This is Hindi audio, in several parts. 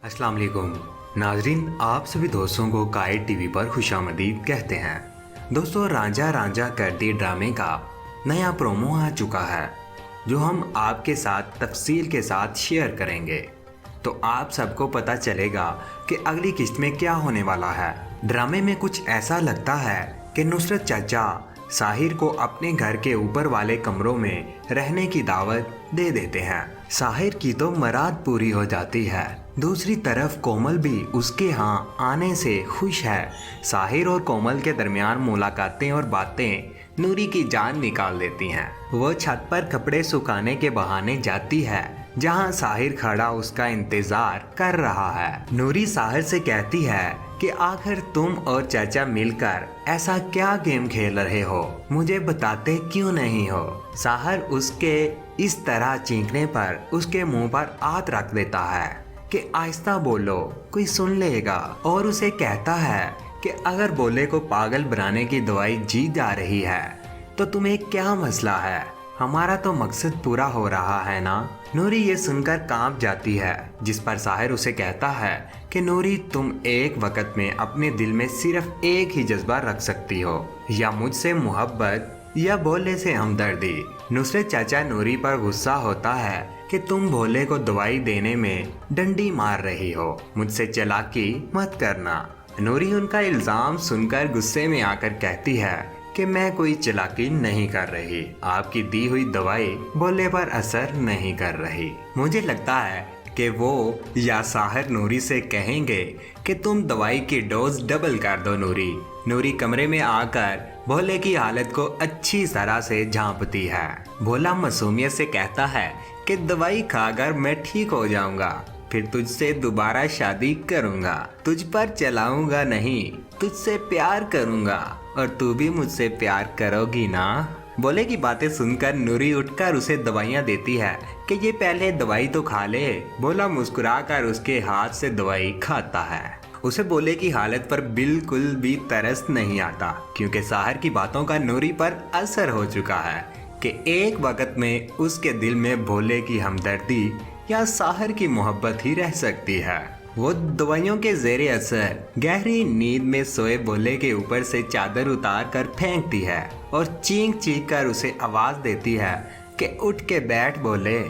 अस्सलाम वालेकुम नाजरीन, आप सभी दोस्तों को काइट टीवी पर खुशामदीद कहते हैं। दोस्तों, रांझा रांझा करती ड्रामे का नया प्रोमो आ चुका है जो हम आपके साथ तफसील के साथ शेयर करेंगे, तो आप सबको पता चलेगा कि अगली किस्त में क्या होने वाला है। ड्रामे में कुछ ऐसा लगता है कि नुसरत चाचा साहिर को अपने घर के ऊपर वाले कमरों में रहने की दावत दे देते हैं। साहिर की तो मुराद पूरी हो जाती है। दूसरी तरफ कोमल भी उसके यहाँ आने से खुश है। साहिर और कोमल के दरमियान मुलाकातें और बातें नूरी की जान निकाल देती हैं। वो छत पर कपड़े सुखाने के बहाने जाती है जहाँ साहिर खड़ा उसका इंतजार कर रहा है। नूरी साहिर से कहती है कि आखिर तुम और चाचा मिलकर ऐसा क्या गेम खेल रहे हो, मुझे बताते क्यों नहीं हो। साहिर उसके इस तरह चीखने पर उसके मुंह पर हाथ रख देता है कि आहिस्ता बोलो, कोई सुन लेगा, और उसे कहता है कि अगर बोले को पागल बनाने की दवाई जी जा रही है तो तुम्हें क्या मसला है, हमारा तो मकसद पूरा हो रहा है ना। नूरी ये सुनकर कांप जाती है, जिस पर साहिर उसे कहता है कि नूरी, तुम एक वक्त में अपने दिल में सिर्फ एक ही जज्बा रख सकती हो, या मुझसे मोहब्बत या भोले से हमदर्दी। नुसरत चाचा नूरी पर गुस्सा होता है कि तुम भोले को दवाई देने में डंडी मार रही हो, मुझसे चालाकी मत करना। नूरी उनका इल्जाम सुनकर गुस्से में आकर कहती है कि मैं कोई चालाकी नहीं कर रही, आपकी दी हुई दवाई भोले पर असर नहीं कर रही। मुझे लगता है कि वो या साहिर नूरी से कहेंगे कि तुम दवाई की डोज डबल कर दो। नूरी कमरे में आकर भोले की हालत को अच्छी तरह से झांपती है। भोला मासूमियत से कहता है कि दवाई खाकर मैं ठीक हो जाऊंगा, फिर तुझसे दोबारा शादी करूंगा, तुझ पर चलाऊंगा नहीं, तुझसे प्यार करूंगा, और तू भी मुझसे प्यार करोगी ना। भोले की बातें सुनकर नूरी उठकर उसे दवाइयाँ देती है कि ये पहले दवाई तो खा ले। भोला मुस्कुराकर उसके हाथ से दवाई खाता है। उसे भोले की हालत पर बिल्कुल भी तरस नहीं आता, क्योंकि साहिर की बातों का नूरी पर असर हो चुका है कि एक वक्त में उसके दिल में भोले की हमदर्दी या साहिर की मोहब्बत ही रह सकती है। वो दवाइयों के जेरे असर गहरी नींद में सोए भोले के ऊपर से चादर उतार कर फेंकती है और चीख चीख कर उसे आवाज देती है कि उठ के बैठ भोले,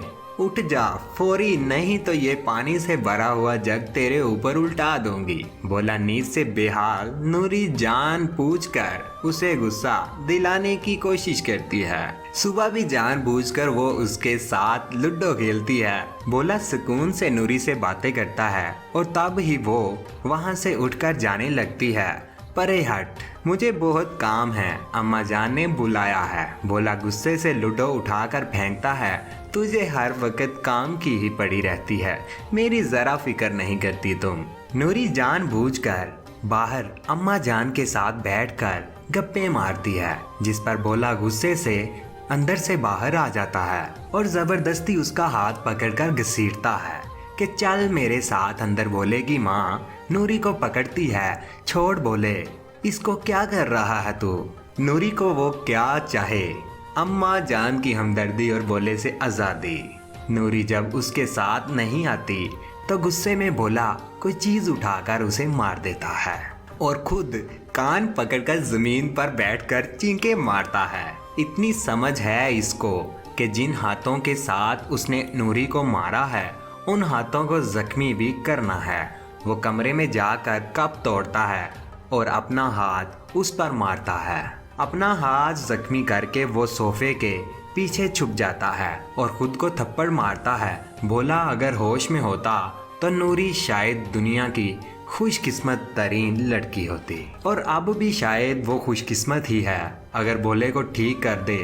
उठ जा फौरी, नहीं तो ये पानी से भरा हुआ जग तेरे ऊपर उल्टा दूंगी। भोला नींद से बेहाल नूरी जान पूछकर उसे गुस्सा दिलाने की कोशिश करती है। सुबह भी जानबूझकर वो उसके साथ लूडो खेलती है। भोला सुकून से नूरी से बातें करता है और तब ही वो वहां से उठकर जाने लगती है। परे हट, मुझे बहुत काम है, अम्मा जान ने बुलाया है। भोला गुस्से से लूडो उठाकर फेंकता है, तुझे हर वक्त काम की ही पड़ी रहती है, मेरी जरा फिक्र नहीं करती तुम। नूरी जानबूझकर बाहर अम्मा जान के साथ बैठकर गप्पे मारती है, जिस पर भोला गुस्से से अंदर से बाहर आ जाता है और जबरदस्ती उसका हाथ पकड़कर घसीटता है कि चल मेरे साथ अंदर। भोले की माँ नूरी को पकड़ती है, छोड़ भोले, इसको क्या कर रहा है तू। नूरी को वो क्या चाहे, अम्मा जान की हमदर्दी और भोले से आज़ादी। नूरी जब उसके साथ नहीं आती तो गुस्से में भोला कोई चीज़ उठाकर उसे मार देता है और खुद कान पकड़कर जमीन पर बैठकर चींके मारता है। इतनी समझ है इसको कि जिन हाथों के साथ उसने नूरी को मारा है उन हाथों को जख्मी भी करना है। वो कमरे में जाकर कप तोड़ता है और अपना हाथ उस पर मारता है। अपना हाथ जख्मी करके वो सोफे के पीछे छुप जाता है और खुद को थप्पड़ मारता है। भोला अगर होश में होता तो नूरी शायद दुनिया की खुशकिस्मत तरीन लड़की होती, और अब भी शायद वो खुशकिस्मत ही है अगर भोले को ठीक कर दे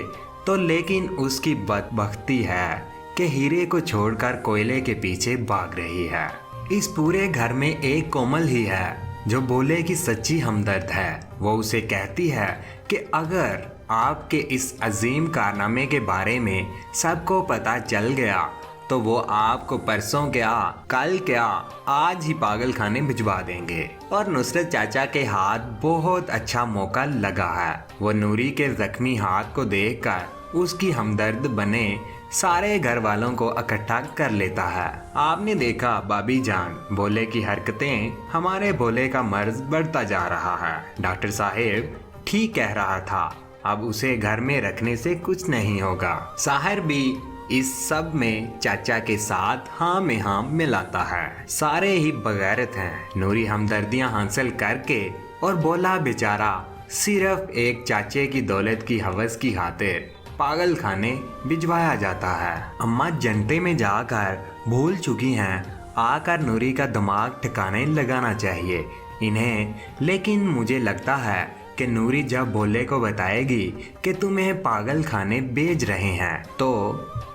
तो। लेकिन उसकी बदबख्ती है कि हीरे को छोड़कर कोयले के पीछे भाग रही है। इस पूरे घर में एक कोमल ही है जो भोले की सच्ची हमदर्द है। वो उसे कहती है कि अगर आपके इस अजीम कारनामे के बारे में सबको पता चल गया तो वो आपको परसों क्या, कल क्या, आज ही पागल खाने भिजवा देंगे। और नुसरत चाचा के हाथ बहुत अच्छा मौका लगा है। वो नूरी के जख्मी हाथ को देखकर उसकी हमदर्द बने सारे घर वालों को इकट्ठा कर लेता है। आपने देखा भाभी जान, भोले की हरकतें, हमारे भोले का मर्ज बढ़ता जा रहा है। डॉक्टर साहब ठीक कह रहा था, अब उसे घर में रखने से कुछ नहीं होगा। साहिर भी इस सब में चाचा के साथ हाँ में हाँ मिलाता है। सारे ही बगैरत हैं। नूरी हमदर्दियां हासिल करके और बोला बेचारा सिर्फ एक चाचे की दौलत की हवस की खातिर पागल खाने भिजवाया जाता है। अम्मा जनते में जाकर भूल चुकी हैं, आकर नूरी का दिमाग ठिकाने लगाना चाहिए इन्हें। लेकिन मुझे लगता है कि नूरी जब भोले को बताएगी कि तुम्हें पागल खाने भेज रहे हैं तो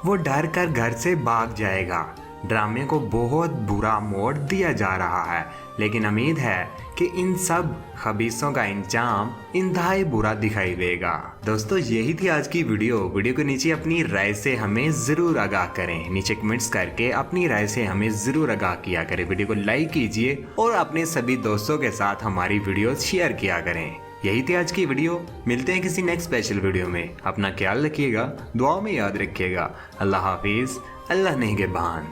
वो डर कर घर से भाग जाएगा। ड्रामे को बहुत बुरा मोड़ दिया जा रहा है, लेकिन उम्मीद है कि इन सब खबीसों का इंजाम इंतहाई बुरा दिखाई देगा। दोस्तों यही थी आज की वीडियो के नीचे अपनी राय से हमें ज़रूर आगाह करें। नीचे कमेंट्स करके अपनी राय से हमें ज़रूर आगाह किया करें। वीडियो को लाइक कीजिए और अपने सभी दोस्तों के साथ हमारी वीडियो शेयर किया करें। यही थी आज की वीडियो। मिलते हैं किसी नेक्स्ट स्पेशल वीडियो में। अपना ख्याल रखिएगा, दुआओं में याद रखिएगा। अल्लाह हाफिज़, अल्लाह निगहबान।